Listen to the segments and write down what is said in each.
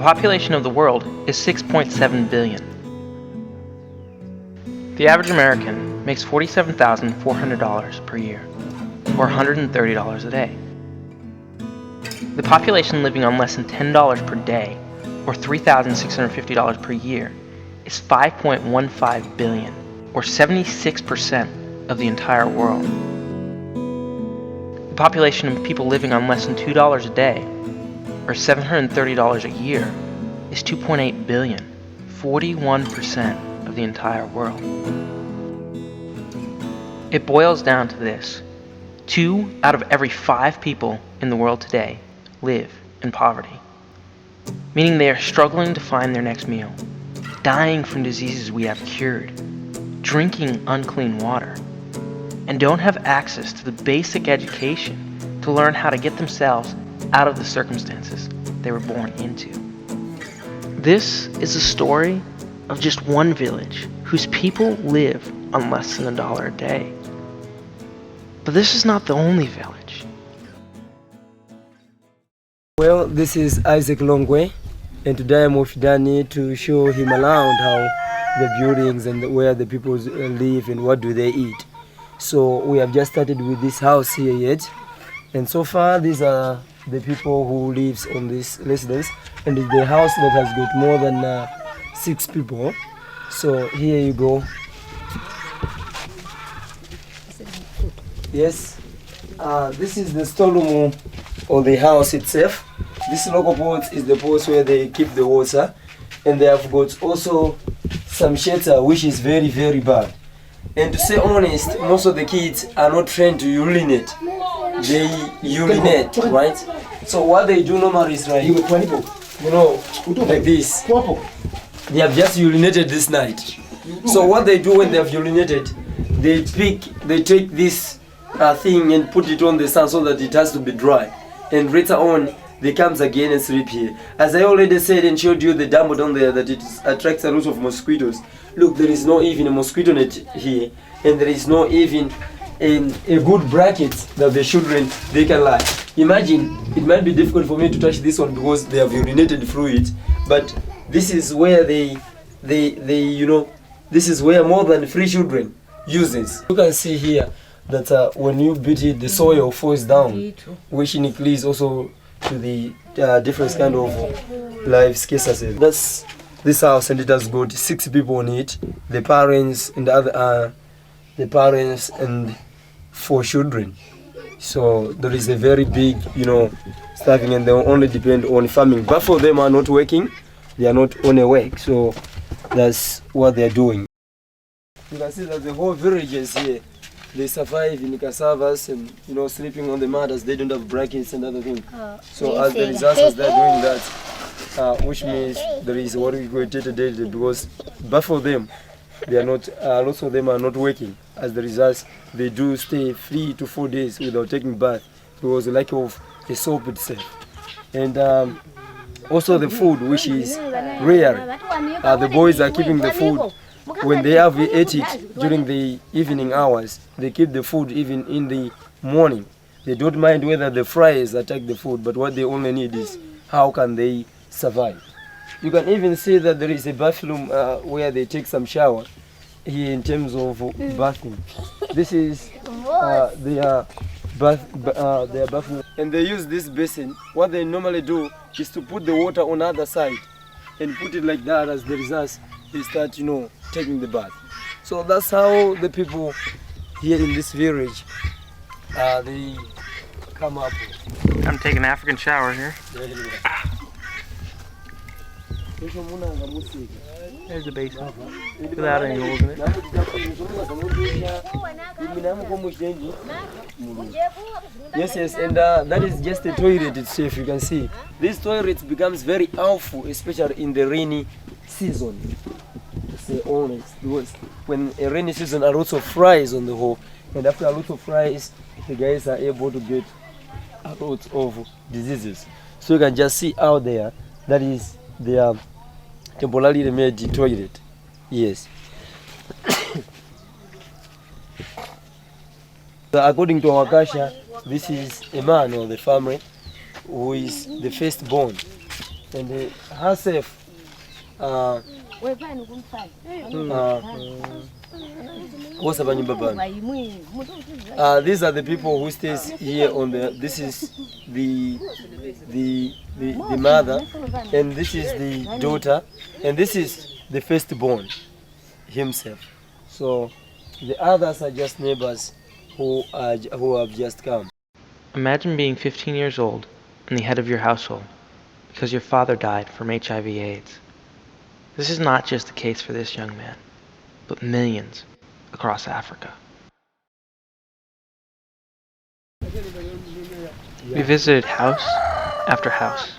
population of the world is 6.7 billion. The average American makes $47,400 per year, or $130 a day. The population living on less than $10 per day, or $3,650 per year, is 5.15 billion, or 76% of the entire world. The population of people living on less than $2 a day, or $730 a year, is 2.8 billion, 41% of the entire world. It boils down to this: 2 out of every 5 people in the world today live in poverty, meaning they are struggling to find their next meal, dying from diseases we have cured, drinking unclean water, and don't have access to the basic education to learn how to get themselves out of the circumstances they were born into. This is a story of just one village whose people live on less than $1 a day. But this is not the only village. Well, this is Isaac Longwe, and today I'm with Danny to show him around how the buildings and where the people live and what do they eat. So we have just started with this house here yet, and so far these are the people who lives on this residence, and it's the house that has got more than 6 people. So here you go. Yes, this is the storeroom of the house itself. This local pot is the pot where they keep the water, and they have got also some shelter, which is very, very bad. And to say honest, most of the kids are not trained to urinate. They urinate, right? So what they do normally is like, like this. They have just urinated this night. So what they do when they have urinated, they take this thing and put it on the sun so that it has to be dry. And later on, they comes again and sleep here. As I already said and showed you the dumbbell down there, that it attracts a lot of mosquitoes. Look, there is not even a mosquito net here, and there is not even a good bracket that the children they can lie. Imagine, it might be difficult for me to touch this one because they have urinated through it, but this is where they this is where more than 3 children use this. You can see here that when you beat it, the soil falls down, which increases also to the different kind of life scarcity. That's this house, and it has got 6 people on it. The parents and the parents and 4 children. So there is a very big, starving, and they only depend on farming. But for them are not working, they are not on a work. So that's what they are doing. You can see that the whole village is here. They survive in cassavas and sleeping on the mat as they don't have brackets and other things. So as the results, as they're doing that, which means there is what we call day because but for them, they are not. Lots of them are not working. As the results, they do stay 3 to 4 days without taking bath because the lack of the soap itself, and also the food, which is rare. The boys are keeping the food. When they have ate it during the evening hours, they keep the food even in the morning. They don't mind whether the flies attack the food, but what they only need is how can they survive. You can even see that there is a bathroom where they take some shower here in terms of bathing. This is their bathroom, and they use this basin. What they normally do is to put the water on the other side and put it like that. As the results, they start, taking the bath. So that's how the people here in this village, they come up. I'm taking an African shower here. There's the basement, without any holes in it. Yes, and that is just the toilet itself. You can see this toilet becomes very awful, especially in the rainy season. To say honest, because when a rainy season, a lot of flies on the hole, and after a lot of flies, the guys are able to get a lot of diseases. So you can just see out there that is their temporarily made toilet. Yes. So according to our culture, this is a man of the family who is the firstborn. and herself. What's about you, Baba? These are the people who stays here on the. This is the mother, and this is the daughter, and this is the firstborn himself. So the others are just neighbors who have just come. Imagine being 15 years old and the head of your household because your father died from HIV/AIDS. This is not just the case for this young man, but millions across Africa. We visited house after house.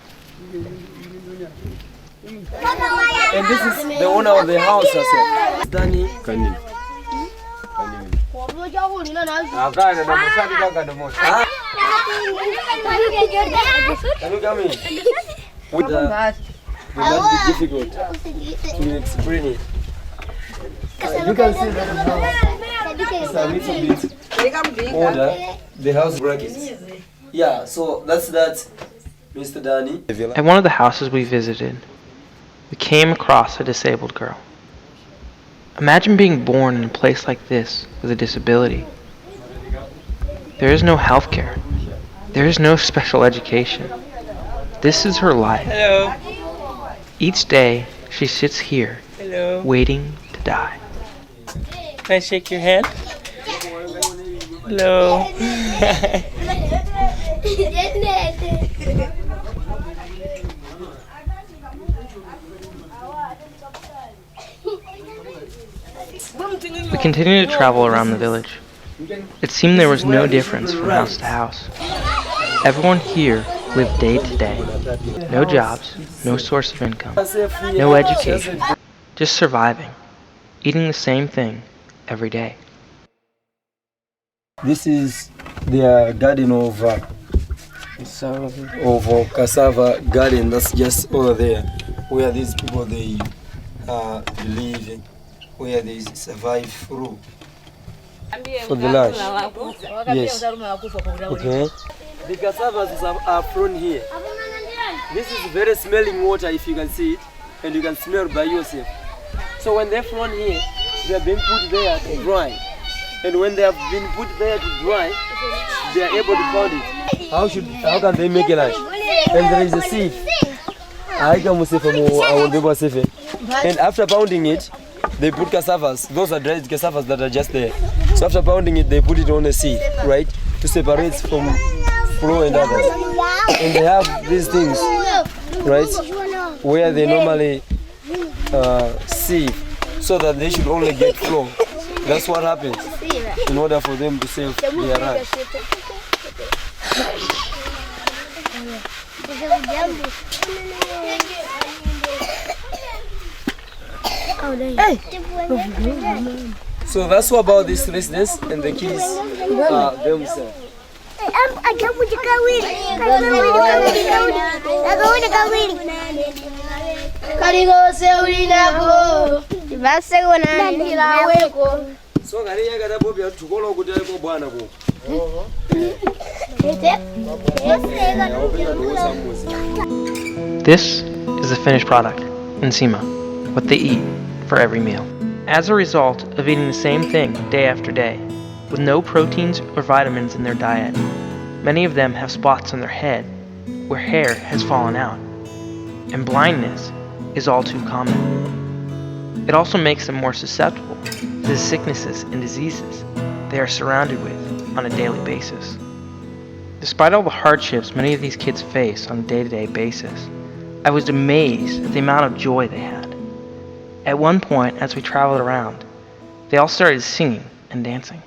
And this is the owner of the house herself. Danny. Can you come in? With it might be difficult to explain it. You can see that the house is a little bit older. The house brackets. Yeah, so that's that, Mr. Danny. At one of the houses we visited, we came across a disabled girl. Imagine being born in a place like this with a disability. There is no health care. There is no special education. This is her life. Hello. Each day, she sits here, Hello. waiting to die. Can I shake your hand? Hello. We continued to travel around the village. It seemed there was no difference from house to house. Everyone here lived day to day. No jobs, no source of income, no education, just surviving, eating the same thing every day. This is their garden of cassava garden. That's just over there, where these people they live, where they survive through for the lunch. Yes. Okay. The cassavas are thrown here. This is very smelling water, if you can see it, and you can smell by yourself. So when they're thrown here, they are being put there to dry. And when they have been put there to dry, they are able to pound it. How can they make a lunch? And there is a sieve. And after pounding it, they put cassavas. Those are dried cassavas that are just there. So after pounding it, they put it on a sieve, right, to separate from flour and others. And they have these things, right, where they normally sieve, so that they should only get flour. That's what happens in order for them to save their rice. So that's what about this residence and the kids themselves. This is the finished product, Nsima, what they eat for every meal. As a result of eating the same thing day after day, with no proteins or vitamins in their diet, many of them have spots on their head where hair has fallen out, and blindness is all too common. It also makes them more susceptible to the sicknesses and diseases they are surrounded with on a daily basis. Despite all the hardships many of these kids face on a day-to-day basis, I was amazed at the amount of joy they had. At one point, as we traveled around, they all started singing and dancing.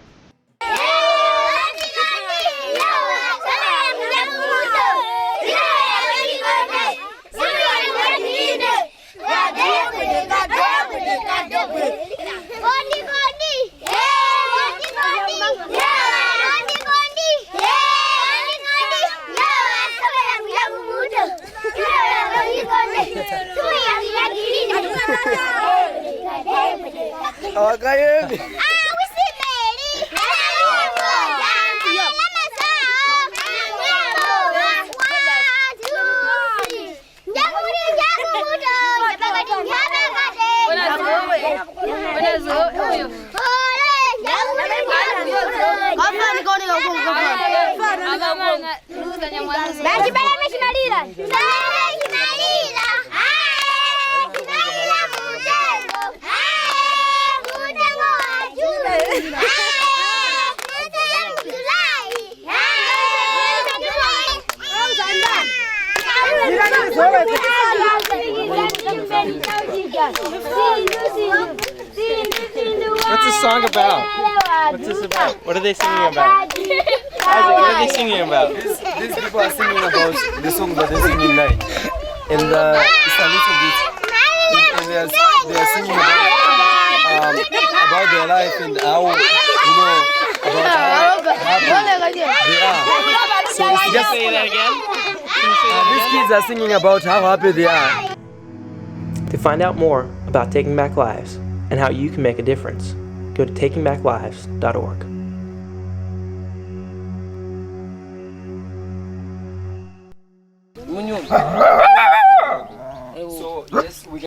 What's the song about? What's this about? What are they singing about? Isaac, what are they singing about? These people are singing about the song that they sing in night. And it's a little bit. And they are singing about their life and how, about how happy they are. So it's just, Say that again? these kids are singing about how happy they are. To find out more about Taking Back Lives and how you can make a difference, go to takingbacklives.org.